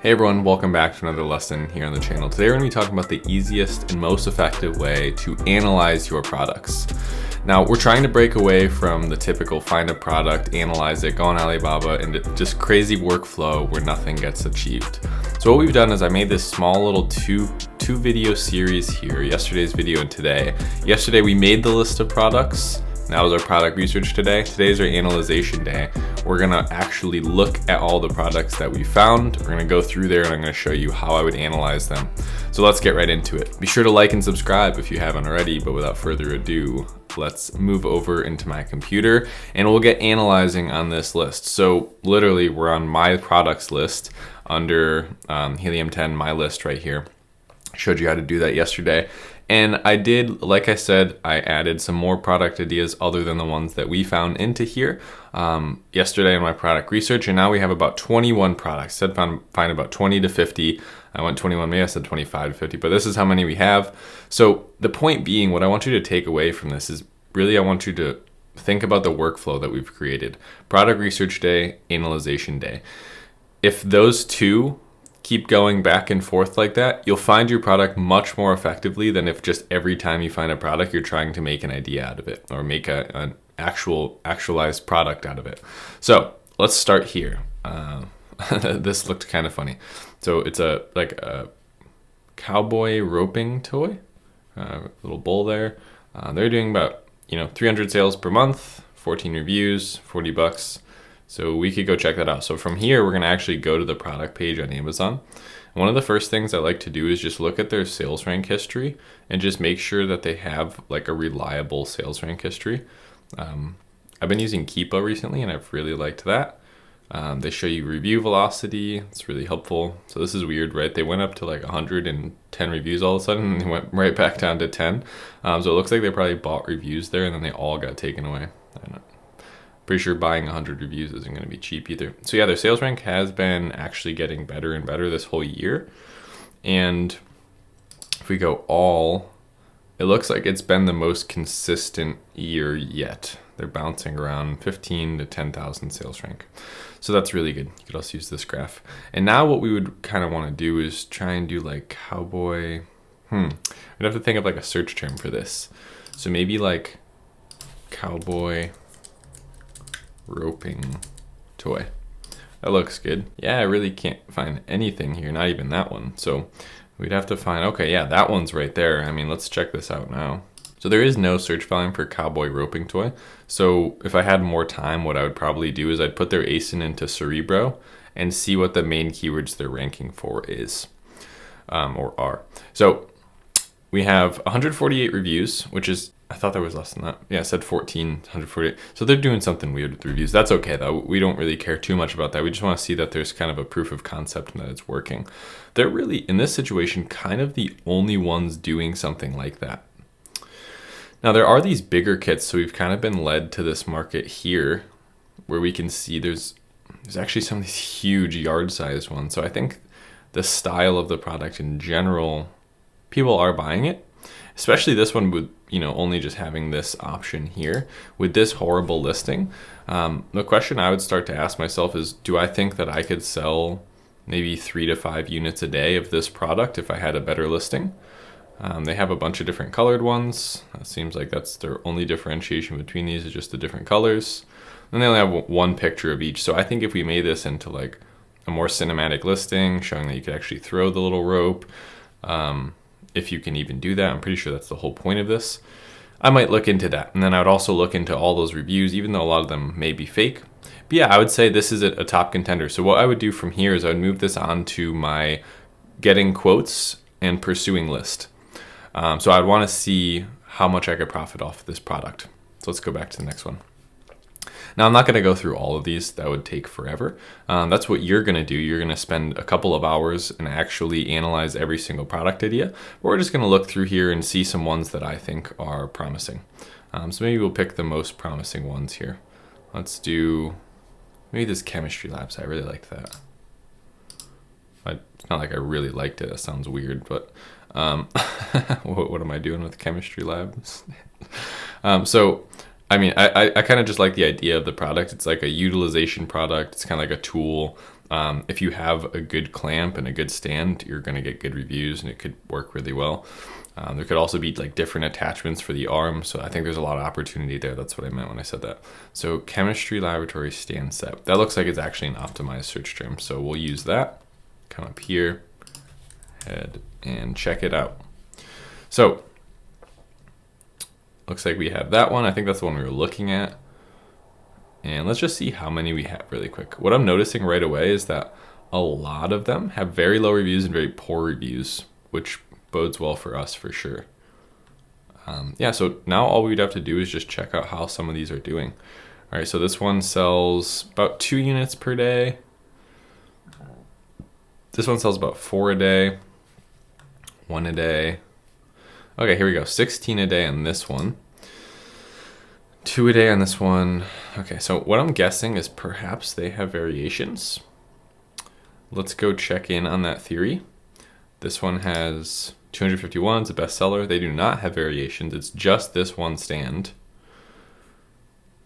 Hey everyone, welcome back to another lesson here on the channel. Today we're going to be talking about the easiest and most effective way to analyze your products. Now we're trying to break away from the typical find a product, analyze it, go on Alibaba, and just crazy workflow where nothing gets achieved. So what we've done is I made this small little two video series here, yesterday's video and today. Yesterday we made the list of products. That was our product research today. Today's our analyzation day. We're gonna actually look at all the products that we found. We're gonna go through there and I'm gonna show you how I would analyze them. So let's get right into it. Be sure to like and subscribe if you haven't already, but without further ado, let's move over into my computer and we'll get analyzing on this list. So literally we're on my products list under Helium 10, my list right here. I showed you how to do that yesterday. And I did, like I said, I added some more product ideas other than the ones that we found into here yesterday in my product research. And now we have about 21 products. I said find about 20 to 50. I went 21, maybe I said 25 to 50, but this is how many we have. So the point being, what I want you to take away from this is really I want you to think about the workflow that we've created. Product research day, analyzation day. If those two keep going back and forth like that, you'll find your product much more effectively than if just every time you find a product, you're trying to make an idea out of it or make an actualized product out of it. So let's start here. This looked kind of funny. So it's like a cowboy roping toy, little bowl there. They're doing about 300 sales per month, 14 reviews, $40. So we could go check that out. So from here, we're gonna actually go to the product page on Amazon. One of the first things I like to do is just look at their sales rank history and just make sure that they have like a reliable sales rank history. I've been using Keepa recently and I've really liked that. They show you review velocity. It's really helpful. So this is weird, right? They went up to like 110 reviews all of a sudden and they went right back down to 10. So it looks like they probably bought reviews there and then they all got taken away. I don't know. Pretty sure buying 100 reviews isn't going to be cheap either. So yeah, their sales rank has been actually getting better and better this whole year. And if we go all, it looks like it's been the most consistent year yet. They're bouncing around 15 to 10,000 sales rank. So that's really good. You could also use this graph. And now what we would kind of want to do is try and do like cowboy. We'd have to think of like a search term for this. So maybe like cowboy roping toy. That looks good. Yeah, I really can't find anything here, not even that one. So we'd have to find, okay, yeah, that one's right there. I mean, let's check this out now. So there is no search volume for cowboy roping toy. So if I had more time, what I would probably do is I'd put their ASIN into Cerebro and see what the main keywords they're ranking for is, or are. So we have 148 reviews, which is, I thought there was less than that. Yeah, it said 148. So they're doing something weird with the reviews. That's okay though. We don't really care too much about that. We just want to see that there's kind of a proof of concept and that it's working. They're really, in this situation, kind of the only ones doing something like that. Now there are these bigger kits, so we've kind of been led to this market here where we can see there's actually some of these huge yard size ones. So I think the style of the product in general, people are buying it. Especially this one with, only just having this option here with this horrible listing. The question I would start to ask myself is, do I think that I could sell maybe 3 to 5 units a day of this product if I had a better listing? They have a bunch of different colored ones. It seems like that's their only differentiation between these is just the different colors. And they only have one picture of each. So I think if we made this into like a more cinematic listing, showing that you could actually throw the little rope, if you can even do that, I'm pretty sure that's the whole point of this. I might look into that. And then I would also look into all those reviews, even though a lot of them may be fake. But yeah, I would say this is a top contender. So what I would do from here is I would move this on to my getting quotes and pursuing list. So I'd want to see how much I could profit off this product. So let's go back to the next one. Now, I'm not going to go through all of these. That would take forever. That's what you're going to do. You're going to spend a couple of hours and actually analyze every single product idea. We're just going to look through here and see some ones that I think are promising. So maybe we'll pick the most promising ones here. Let's do maybe this chemistry labs. I really liked that. It's not like I really liked it. That sounds weird, but what am I doing with chemistry labs? I mean, I kind of just like the idea of the product. It's like a utilization product. It's kind of like a tool. If you have a good clamp and a good stand, you're going to get good reviews and it could work really well. There could also be like different attachments for the arm. So I think there's a lot of opportunity there. That's what I meant when I said that. So chemistry laboratory stand set. That looks like it's actually an optimized search term. So we'll use that. Come up here, head and check it out. So looks like we have that one. I think that's the one we were looking at. And let's just see how many we have really quick. What I'm noticing right away is that a lot of them have very low reviews and very poor reviews, which bodes well for us for sure. Yeah, so now all we'd have to do is just check out how some of these are doing. All right, so this one sells about 2 units per day. This one sells about 4 a day, 1 a day. Okay, here we go, 16 a day on this one. 2 a day on this one. Okay, so what I'm guessing is perhaps they have variations. Let's go check in on that theory. This one has 251, it's a bestseller. They do not have variations, it's just this one stand.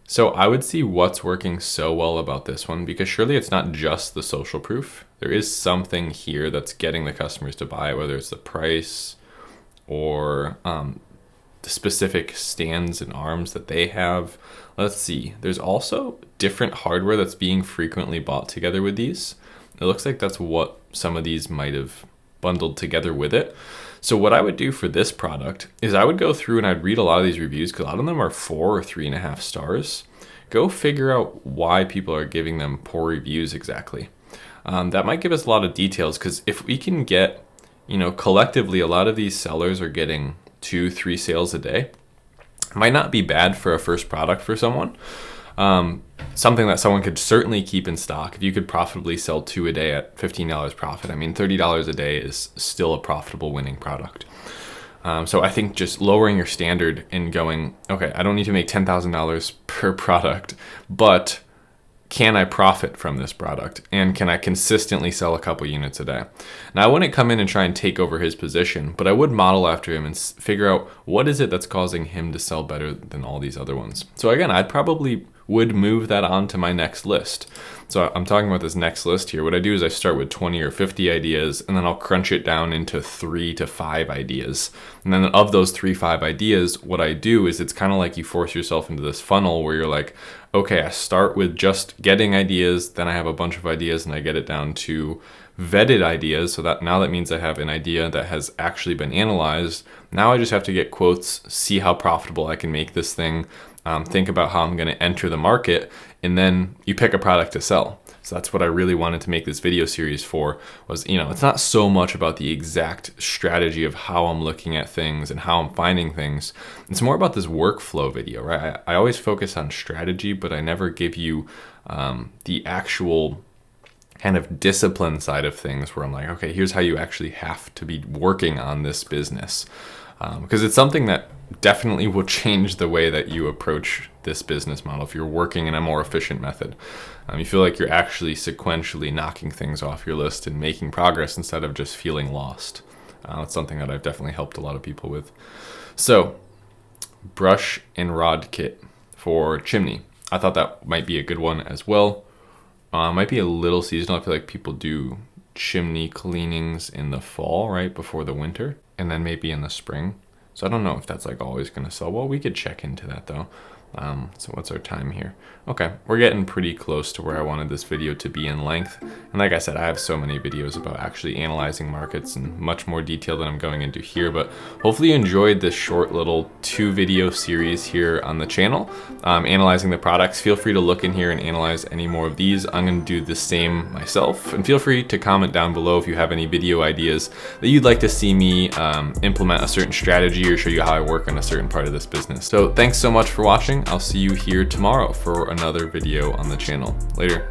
So I would see what's working so well about this one, because surely it's not just the social proof. There is something here that's getting the customers to buy it, whether it's the price or the specific stands and arms that they have. Let's see, there's also different hardware that's being frequently bought together with these. It looks like that's what some of these might have bundled together with it. So what I would do for this product is I would go through and I'd read a lot of these reviews, because a lot of them are 4 or 3.5 stars. Go figure out why people are giving them poor reviews exactly. That might give us a lot of details, because if we can get, collectively a lot of these sellers are getting 2-3 sales a day. It might not be bad for a first product for someone. Something that someone could certainly keep in stock. If you could profitably sell 2 a day at $15 profit, I mean, $30 a day is still a profitable winning product. So I think just lowering your standard and going, okay, I don't need to make $10,000 per product, but can I profit from this product? And can I consistently sell a couple units a day? Now, I wouldn't come in and try and take over his position, but I would model after him and figure out what is it that's causing him to sell better than all these other ones. So again, I'd probably would move that on to my next list. So I'm talking about this next list here. What I do is I start with 20 or 50 ideas, and then I'll crunch it down into 3 to 5 ideas. And then of those 3-5 ideas, what I do is it's kind of like you force yourself into this funnel where you're like, okay, I start with just getting ideas, then I have a bunch of ideas and I get it down to vetted ideas. So that now that means I have an idea that has actually been analyzed. Now I just have to get quotes, see how profitable I can make this thing, think about how I'm going to enter the market, and then you pick a product to sell. So that's what I really wanted to make this video series for, was, it's not so much about the exact strategy of how I'm looking at things and how I'm finding things. It's more about this workflow video, right? I always focus on strategy, but I never give you the actual kind of discipline side of things where I'm like, okay, here's how you actually have to be working on this business. Because it's something that definitely will change the way that you approach this business model if you're working in a more efficient method. You feel like you're actually sequentially knocking things off your list and making progress instead of just feeling lost. That's something that I've definitely helped a lot of people with. So, brush and rod kit for chimney. I thought that might be a good one as well. Might be a little seasonal. I feel like people do chimney cleanings in the fall, right before the winter, and then maybe in the spring. So I don't know if that's like always going to sell well. We could check into that though. So what's our time here? Okay, we're getting pretty close to where I wanted this video to be in length. And like I said, I have so many videos about actually analyzing markets in much more detail than I'm going into here, but hopefully you enjoyed this short little 2 video series here on the channel, analyzing the products. Feel free to look in here and analyze any more of these. I'm going to do the same myself, and feel free to comment down below if you have any video ideas that you'd like to see me implement a certain strategy or show you how I work on a certain part of this business. So thanks so much for watching. I'll see you here tomorrow for another video on the channel. Later.